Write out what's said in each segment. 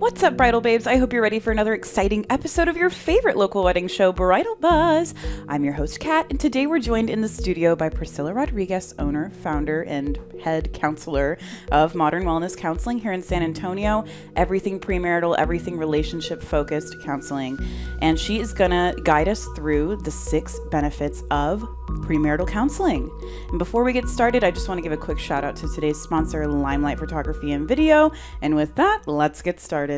What's up, Bridal Babes? I hope you're ready for another exciting episode of your favorite local wedding show, Bridal Buzz. I'm your host, Kat, and today we're joined in the studio by Priscilla Rodriguez, owner, founder, and head counselor of Modern Wellness Counseling here in San Antonio. Everything premarital, everything relationship-focused counseling. And she is going to guide us through the 6 benefits of premarital counseling. And before we get started, I just want to give a quick shout out to today's sponsor, Limelight Photography and Video. And with that, let's get started.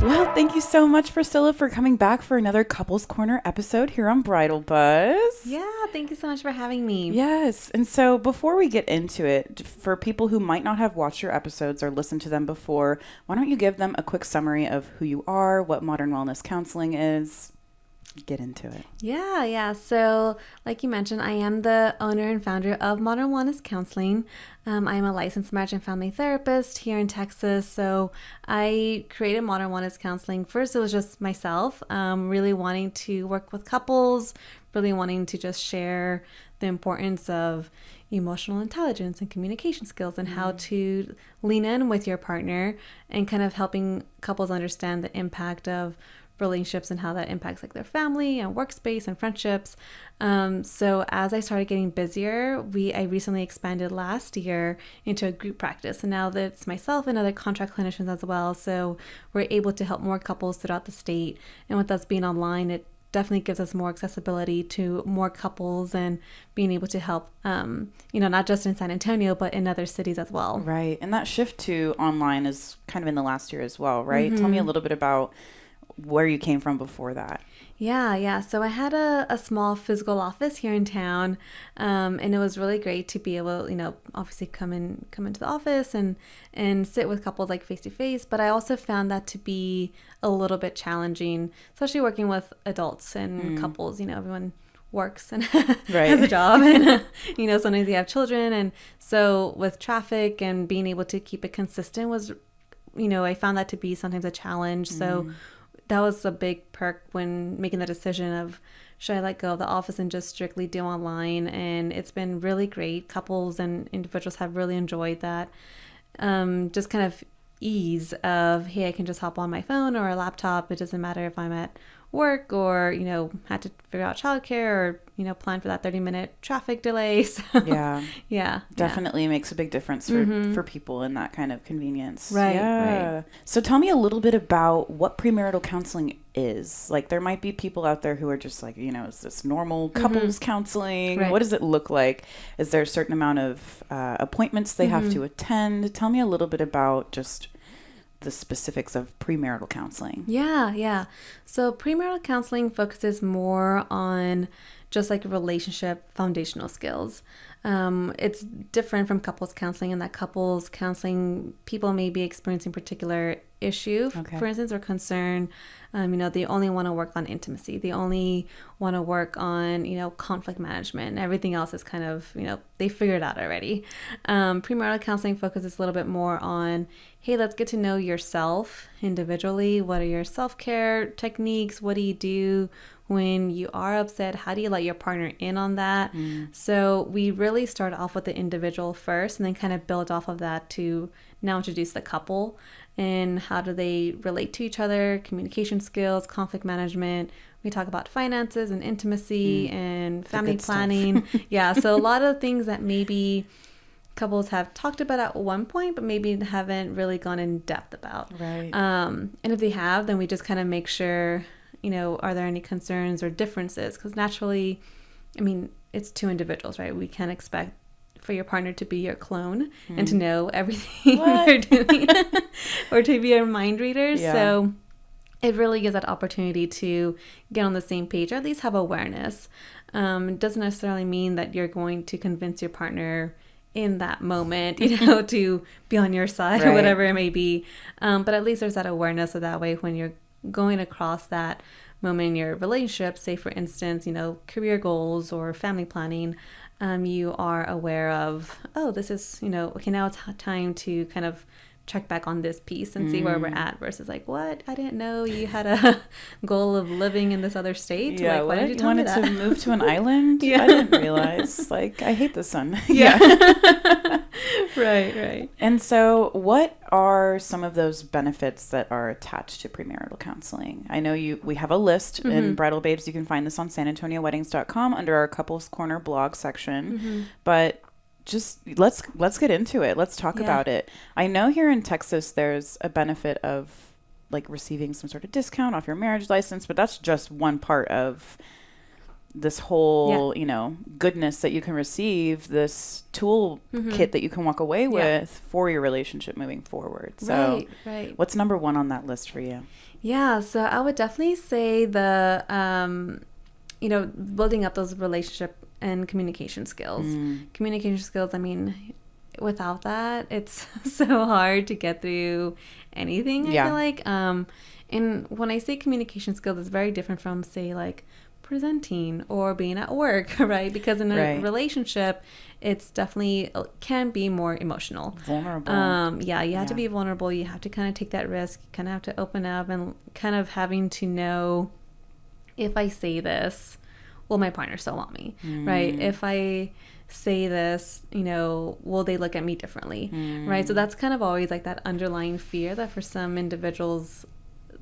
Well, thank you so much, Priscilla, for coming back for another Couples Corner episode here on Bridal Buzz. Yeah, thank you so much for having me. Yes. And so before we get into it, for people who might not have watched your episodes or listened to them before, why don't you give them a quick summary of who you are, what Modern Wellness Counseling is? Get into it. Yeah. So like you mentioned, I am the owner and founder of Modern Wellness Counseling. I am a licensed marriage and family therapist here in Texas. So I created Modern Wellness Counseling. First, it was just myself, really wanting to work with couples, really wanting to just share the importance of emotional intelligence and communication skills and how to lean in with your partner and kind of helping couples understand the impact of relationships and how that impacts like their family and workspace and friendships. So as I started getting busier, I recently expanded last year into a group practice, and now that's myself and other contract clinicians as well. So we're able to help more couples throughout the state, and with us being online, it definitely gives us more accessibility to more couples and being able to help, not just in San Antonio, but in other cities as well. Right. And that shift to online is kind of in the last year as well, right? Mm-hmm. Tell me a little bit about where you came from before that. Yeah. So I had a small physical office here in town, and it was really great to be able, obviously come into the office and sit with couples like face to face. But I also found that to be a little bit challenging, especially working with adults and couples. Everyone works and has a job, and sometimes they have children, and so with traffic and being able to keep it consistent was, I found that to be sometimes a challenge. So that was a big perk when making the decision of should I let go of the office and just strictly do online, and it's been really great. Couples and individuals have really enjoyed that. Just kind of ease of, hey, I can just hop on my phone or a laptop. It doesn't matter if I'm at work or, had to figure out childcare or, plan for that 30-minute traffic delay. So, yeah. Definitely makes a big difference for people in that kind of convenience. Right. So tell me a little bit about what premarital counseling is. Like, there might be people out there who are just like, is this normal couples counseling? Right. What does it look like? Is there a certain amount of appointments they have to attend? Tell me a little bit about just the specifics of premarital counseling. Yeah. So premarital counseling focuses more on just like relationship foundational skills. It's different from couples counseling in that couples counseling, people may be experiencing particular issue, for instance, or concern. They only want to work on intimacy. They only want to work on, conflict management, and everything else is kind of, they figured out already. Premarital counseling focuses a little bit more on, hey, let's get to know yourself individually. What are your self-care techniques? What do you do when you are upset? How do you let your partner in on that? So we really start off with the individual first and then kind of build off of that to now introduce the couple and how do they relate to each other, communication skills, conflict management. We talk about finances and intimacy and family planning. So a lot of things that maybe couples have talked about at one point, but maybe haven't really gone in depth about. Right. And if they have, then we just kind of make sure, are there any concerns or differences? Because naturally, it's 2 individuals, right? We can't expect for your partner to be your clone and to know everything you're doing or to be your mind reader. Yeah. So it really gives that opportunity to get on the same page or at least have awareness. It doesn't necessarily mean that you're going to convince your partner in that moment, to be on your side or whatever it may be. But at least there's that awareness, so that way when you're going across that moment in your relationship, say for instance, career goals or family planning, you are aware of, this is, okay, now it's time to kind of check back on this piece and see where we're at versus like, what? I didn't know you had a goal of living in this other state. Yeah, like, why did you tell me that? To move to an island? Yeah. I didn't realize. Like, I hate the sun. Yeah. Right. And so what are some of those benefits that are attached to premarital counseling? I know we have a list in Bridal Babes. You can find this on sanantonioweddings.com under our Couples Corner blog section. But just let's get into it. Let's talk about it. I know here in Texas there's a benefit of like receiving some sort of discount off your marriage license, but that's just one part of this whole, goodness that you can receive, this tool kit that you can walk away with for your relationship moving forward. So right. What's number one on that list for you? Yeah, so I would definitely say the, building up those relationship and communication skills. Communication skills, I mean, without that, it's so hard to get through anything, I feel like. And when I say communication skills, it's very different from, say, like, presenting or being at work, right? Because in a relationship, it's definitely can be more emotional. Vulnerable. You have to be vulnerable. You have to kind of take that risk. You kind of have to open up and kind of having to know, if I say this, will my partner still want me, right? If I say this, will they look at me differently, right? So that's kind of always like that underlying fear that for some individuals,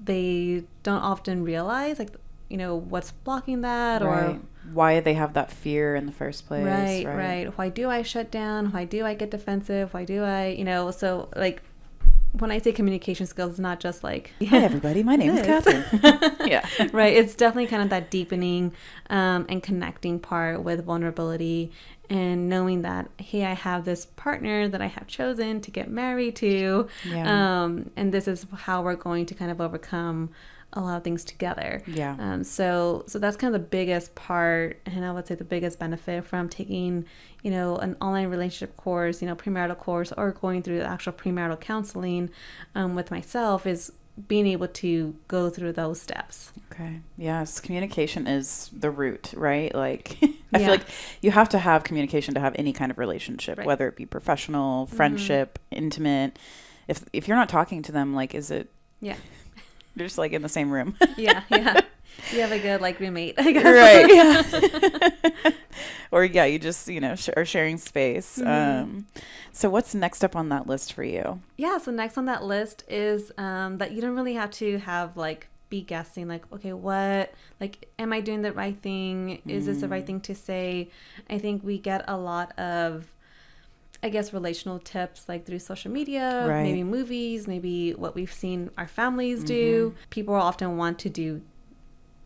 they don't often realize, like, what's blocking that or why they have that fear in the first place. Right. Why do I shut down? Why do I get defensive? Why do I, so like when I say communication skills, it's not just like, hi everybody, my name is Catherine. Right. It's definitely kind of that deepening and connecting part with vulnerability and knowing that, hey, I have this partner that I have chosen to get married to. And this is how we're going to kind of overcome a lot of things together. So that's kind of the biggest part, and I would say the biggest benefit from taking, an online relationship course, premarital course, or going through the actual premarital counseling with myself is being able to go through those steps. Okay. Yes. Communication is the root, right? Like, I feel like you have to have communication to have any kind of relationship, whether it be professional, friendship, intimate. If you're not talking to them, like, is it... They're just like in the same room. You have a good like roommate, I guess. Or you just are sharing space. So what's next up on that list for you? So next on that list is that you don't really have to have like be guessing like, okay, what, like, am I doing the right thing? Is this the right thing to say? I think we get a lot of, I guess, relational tips like through social media, maybe movies, maybe what we've seen our families do. People often want to do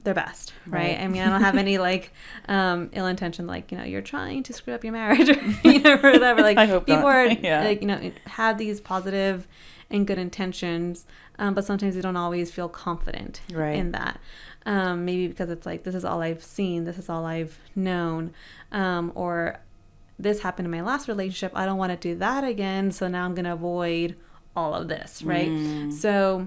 their best, right? I mean, I don't have any like ill intention, like, you're trying to screw up your marriage or, or whatever. Like, I hope people not. are like, have these positive and good intentions, but sometimes they don't always feel confident in that. Maybe because it's like, this is all I've seen, this is all I've known, or this happened in my last relationship, I don't want to do that again, so now I'm going to avoid all of this, right? So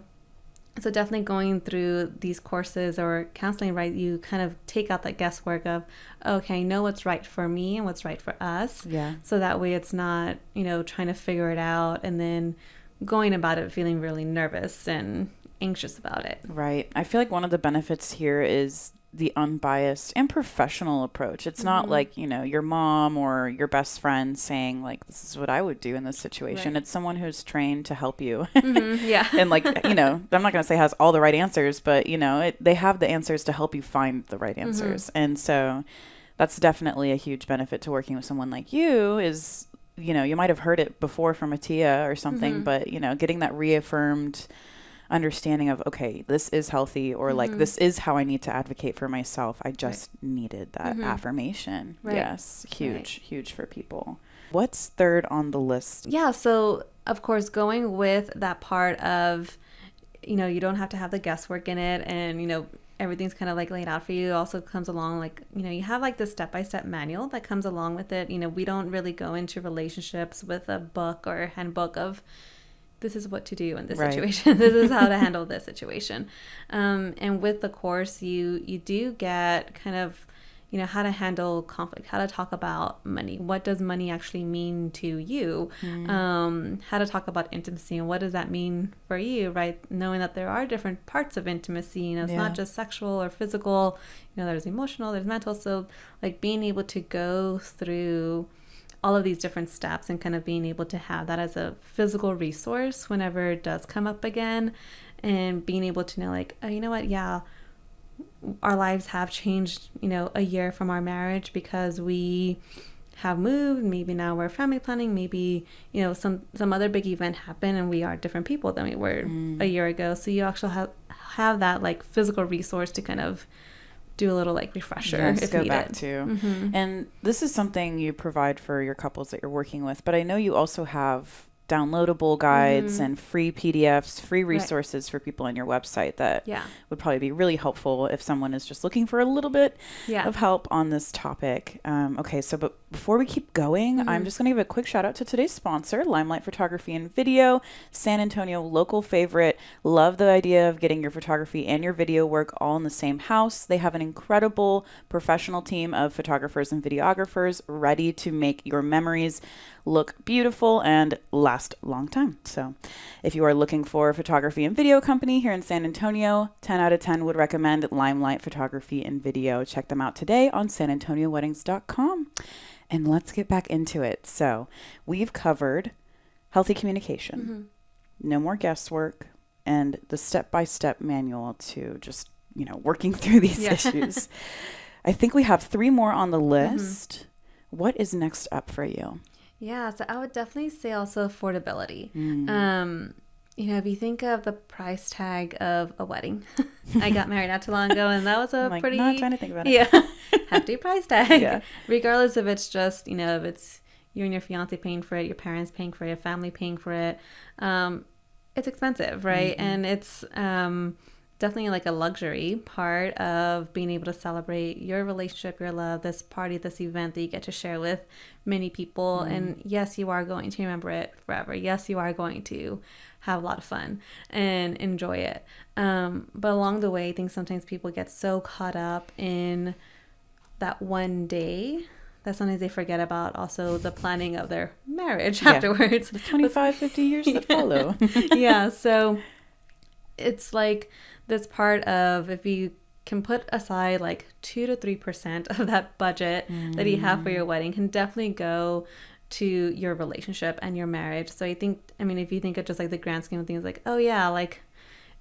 definitely going through these courses or counseling, right, you kind of take out that guesswork of, okay, I know what's right for me and what's right for us. So that way it's not, trying to figure it out and then going about it feeling really nervous and anxious about it. Right. I feel like one of the benefits here is the unbiased and professional approach. It's not like, your mom or your best friend saying like, this is what I would do in this situation. It's someone who's trained to help you. And like, I'm not going to say has all the right answers, but they have the answers to help you find the right answers. And so that's definitely a huge benefit to working with someone like you is, you might have heard it before from a Tia or something, but getting that reaffirmed understanding of, okay, this is healthy, or like, this is how I need to advocate for myself. I just needed that affirmation. Yes. Huge for people. What's third on the list? So of course, going with that part of, you don't have to have the guesswork in it, and, everything's kind of like laid out for you. Also comes along like, you have like the step-by-step manual that comes along with it. We don't really go into relationships with a book or a handbook of, this is what to do in this situation. This is how to handle this situation. And with the course, you do get kind of, how to handle conflict, how to talk about money. What does money actually mean to you? How to talk about intimacy and what does that mean for you, right? Knowing that there are different parts of intimacy, it's not just sexual or physical, there's emotional, there's mental. So like being able to go through all of these different steps, and kind of being able to have that as a physical resource whenever it does come up again, and being able to know like, oh, you know what? Yeah, our lives have changed, a year from our marriage because we have moved. Maybe now we're family planning. Maybe, some other big event happened and we are different people than we were a year ago. So you actually have that like physical resource to kind of do a little like refresher if go needed. back to. And this is something you provide for your couples that you're working with, but I know you also have downloadable guides and free PDFs, free resources for people on your website that would probably be really helpful if someone is just looking for a little bit of help on this topic. Okay, so but before we keep going, I'm just going to give a quick shout out to today's sponsor, Limelight Photography and Video, San Antonio local favorite. Love the idea of getting your photography and your video work all in the same house. They have an incredible professional team of photographers and videographers ready to make your memories look beautiful and last a long time. So if you are looking for a photography and video company here in San Antonio, 10 out of 10 would recommend Limelight Photography and Video. Check them out today on sanantonioweddings.com. And let's get back into it. So we've covered healthy communication, no more guesswork, and the step-by-step manual to just, working through these issues. I think we have 3 more on the list. What is next up for you? Yeah, so I would definitely say also affordability. If you think of the price tag of a wedding, I got married not too long ago, and that was a pretty... not trying to think about it. Yeah, hefty price tag. Regardless if it's just, if it's you and your fiance paying for it, your parents paying for it, your family paying for it, it's expensive, right? And it's definitely like a luxury part of being able to celebrate your relationship, your love, this party, this event that you get to share with many people. And yes, you are going to remember it forever. Yes, you are going to have a lot of fun and enjoy it. But along the way, I think sometimes people get so caught up in that one day that sometimes they forget about also the planning of their marriage afterwards. The 25, 50 years that follow. So it's like this part of, if you can put aside like 2 to 3% of that budget that you have for your wedding, can definitely go to your relationship and your marriage. So I think, if you think of just like the grand scheme of things, like, oh yeah, like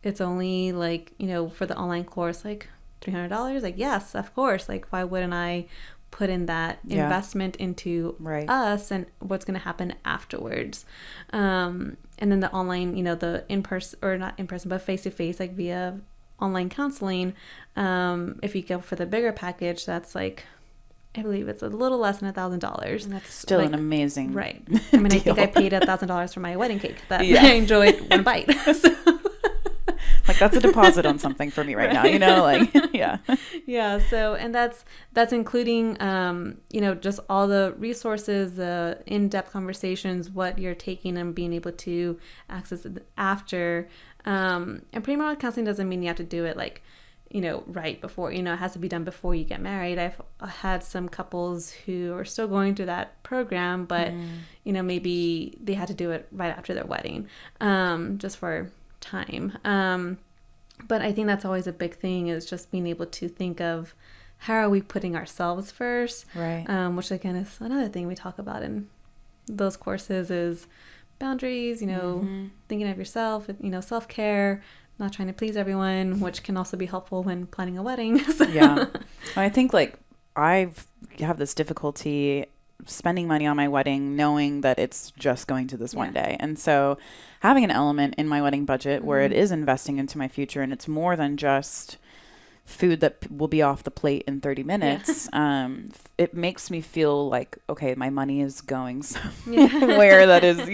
it's only like, for the online course, like $300. Like, yes, of course. Like, why wouldn't I put in that investment into us and what's going to happen afterwards? And then the online, the in-person, or not in-person, but face-to-face, like via online counseling. If you go for the bigger package, that's like, I believe it's a little less than $1,000. And that's still an amazing deal. I think I paid $1,000 for my wedding cake that I enjoyed one bite. So. Like, that's a deposit on something for me right now, So, and that's including, just all the resources, the in-depth conversations, what you're taking and being able to access after. And premarital counseling doesn't mean you have to do it like, right before, it has to be done before you get married. I've had some couples who are still going through that program, but, maybe they had to do it right after their wedding, just for time. But I think that's always a big thing, is just being able to think of how are we putting ourselves first, right? Which again is another thing we talk about in those courses, is boundaries, thinking of yourself, self-care, not trying to please everyone, which can also be helpful when planning a wedding. I think like I have this difficulty spending money on my wedding, knowing that it's just going to this one day. And so having an element in my wedding budget where it is investing into my future, and it's more than just food that will be off the plate in 30 minutes, it makes me feel like, okay, my money is going somewhere that is,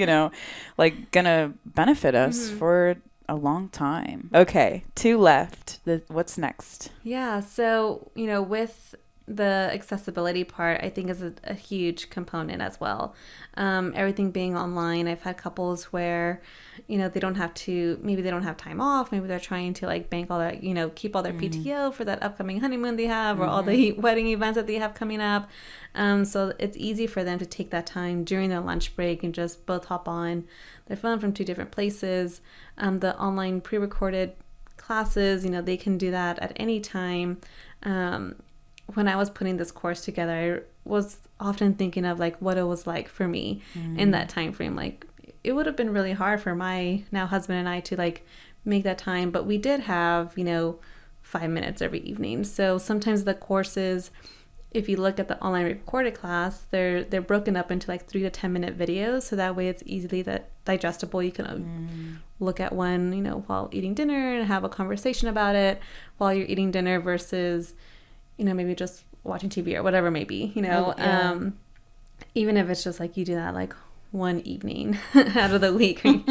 like gonna benefit us for a long time. Okay, 2 left. What's next? So, with the accessibility part, I think is a huge component as well. Everything being online, I've had couples where, they don't have to, maybe they don't have time off, maybe they're trying to like bank all that, keep all their PTO for that upcoming honeymoon they have, or all the wedding events that they have coming up. So it's easy for them to take that time during their lunch break and just both hop on their phone from 2 different places. The online pre-recorded classes, they can do that at any time. when I was putting this course together, I was often thinking of like what it was like for me in that time frame. Like it would have been really hard for my now husband and I to like make that time, but we did have, 5 minutes every evening. So sometimes the courses, if you look at the online recorded class, they're broken up into like 3 to 10 minute videos. So that way it's easily digestible. You can look at one, while eating dinner and have a conversation about it while you're eating dinner versus, maybe just watching TV or whatever it may be, even if it's just like you do that like one evening out of the week, or,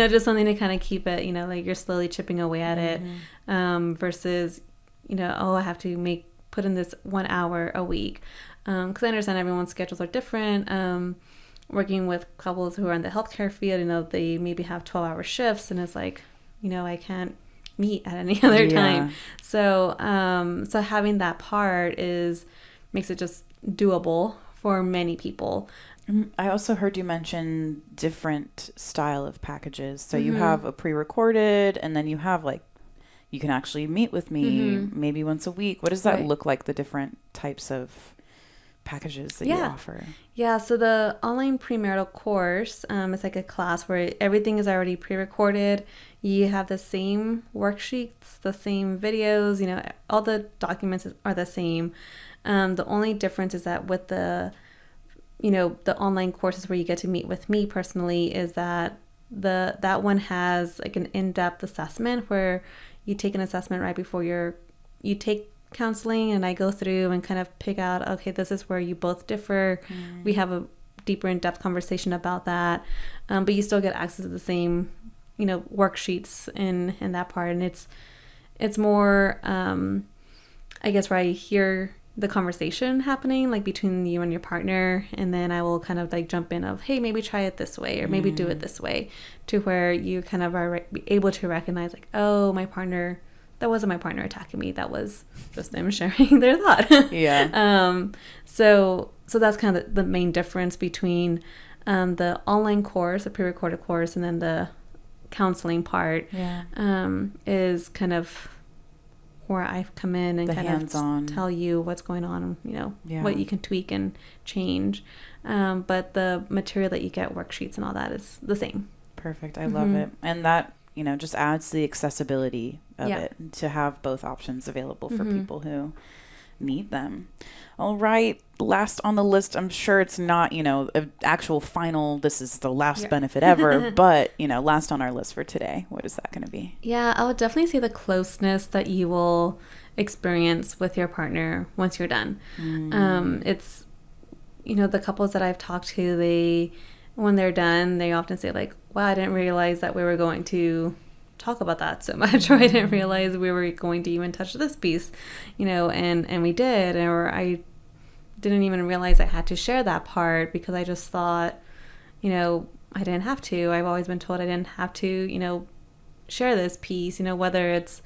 just something to kind of keep it, like you're slowly chipping away at it, versus, I have to put in this 1 hour a week. Because I understand everyone's schedules are different. Working with couples who are in the healthcare field, they maybe have 12-hour shifts, and it's like, I can't meet at any other time. So having that part makes it just doable for many people. I also heard you mention different style of packages. So you have a pre-recorded, and then you have like, you can actually meet with me maybe once a week. What does that look like, the different types of packages that you offer? Yeah, so the online premarital course is like a class where everything is already pre-recorded. You have the same worksheets, the same videos, all the documents are the same. The only difference is that with the online courses where you get to meet with me personally is that that one has like an in-depth assessment where you take an assessment right before you take counseling, and I go through and kind of pick out, okay, this is where you both differ. We have a deeper in-depth conversation about that, but you still get access to the same worksheets in that part, and it's more I guess where I hear the conversation happening like between you and your partner, and then I will kind of like jump in of, hey, maybe try it this way, or maybe do it this way, to where you kind of are able to recognize like, oh, that wasn't my partner attacking me, that was just them sharing their thought. So that's kind of the main difference between the online course, the pre-recorded course, and then the counseling part is kind of where I've come in and kind of tell you what's going on, what you can tweak and change. But the material that you get, worksheets and all that, is the same. Perfect. I love it. And that, just adds to the accessibility of it, to have both options available for people who need them. All right. Last on the list, I'm sure it's not, an actual final, this is the last benefit ever, but, last on our list for today, what is that going to be? Yeah, I would definitely say the closeness that you will experience with your partner once you're done. It's, the couples that I've talked to, when they're done, they often say like, wow, I didn't realize that we were going to talk about that so much, or I didn't realize we were going to even touch this piece, and we did, or I didn't even realize I had to share that part because I just thought, I didn't have to. I've always been told I didn't have to, share this piece, whether it's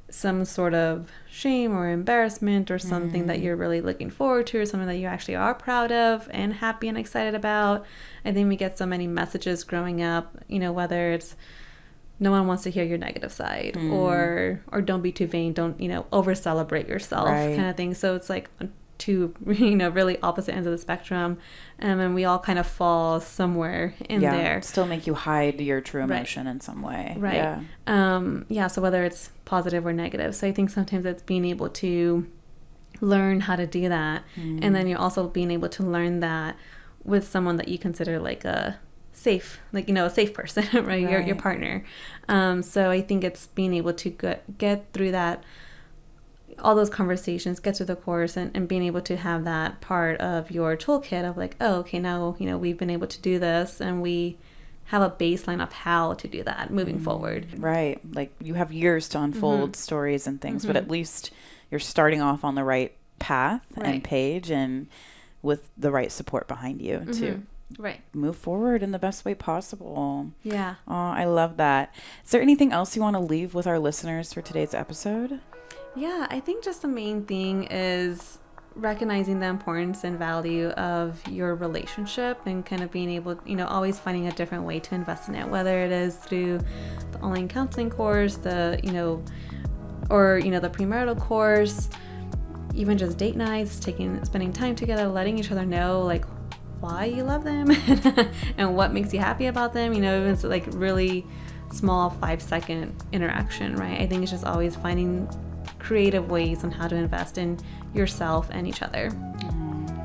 some sort of shame or embarrassment or something that you're really looking forward to, or something that you actually are proud of and happy and excited about. I think we get so many messages growing up, whether it's no one wants to hear your negative side, or don't be too vain, don't, over celebrate yourself, kind of thing. So it's like two, really opposite ends of the spectrum. And we all kind of fall somewhere in there. Still make you hide your true emotion in some way. Right. So whether it's positive or negative. So I think sometimes it's being able to learn how to do that. And then you're also being able to learn that with someone that you consider like a safe, a safe person, right? Your partner. So I think it's being able to get through that, all those conversations, get through the course, and being able to have that part of your toolkit of like, oh, okay, now, we've been able to do this, and we have a baseline of how to do that moving forward. Right. Like you have years to unfold stories and things, but at least you're starting off on the right path and page, and with the right support behind you to move forward in the best way possible. Yeah. Oh, I love that. Is there anything else you want to leave with our listeners for today's episode? Yeah, I think just the main thing is recognizing the importance and value of your relationship, and kind of being able, always finding a different way to invest in it, whether it is through the online counseling course, or the premarital course. even just date nights, spending time together, letting each other know like why you love them and what makes you happy about them. You know, it's like really small 5-second interaction, right? I think it's just always finding creative ways on how to invest in yourself and each other.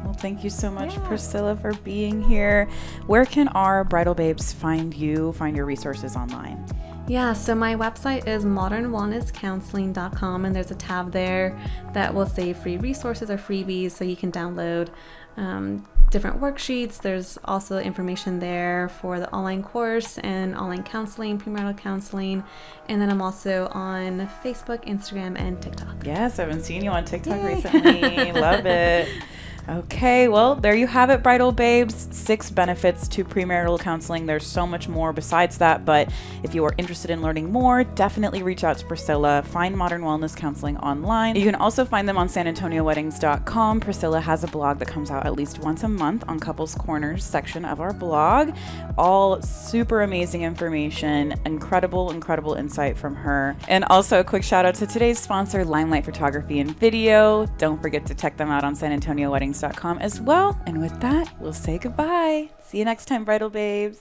Well, thank you so much, Priscilla, for being here. Where can our bridal babes find you, find your resources online? Yeah, so my website is modernwellnesscounseling.com, and there's a tab there that will say free resources or freebies, so you can download different worksheets. There's also information there for the online course and online counseling, premarital counseling. And then I'm also on Facebook, Instagram, and TikTok. Yes, I've been seeing you on TikTok recently. Love it. Okay, well, there you have it, bridal babes. 6 benefits to premarital counseling. There's so much more besides that, but if you are interested in learning more, definitely reach out to Priscilla. Find Modern Wellness Counseling online. You can also find them on sanantonioweddings.com. Priscilla has a blog that comes out at least once a month on Couples Corners section of our blog. All super amazing information, incredible insight from her. And also a quick shout out to today's sponsor, Limelight Photography and Video. Don't forget to check them out on sanantonioweddings.com as well. And with that, we'll say goodbye. See you next time, bridal babes.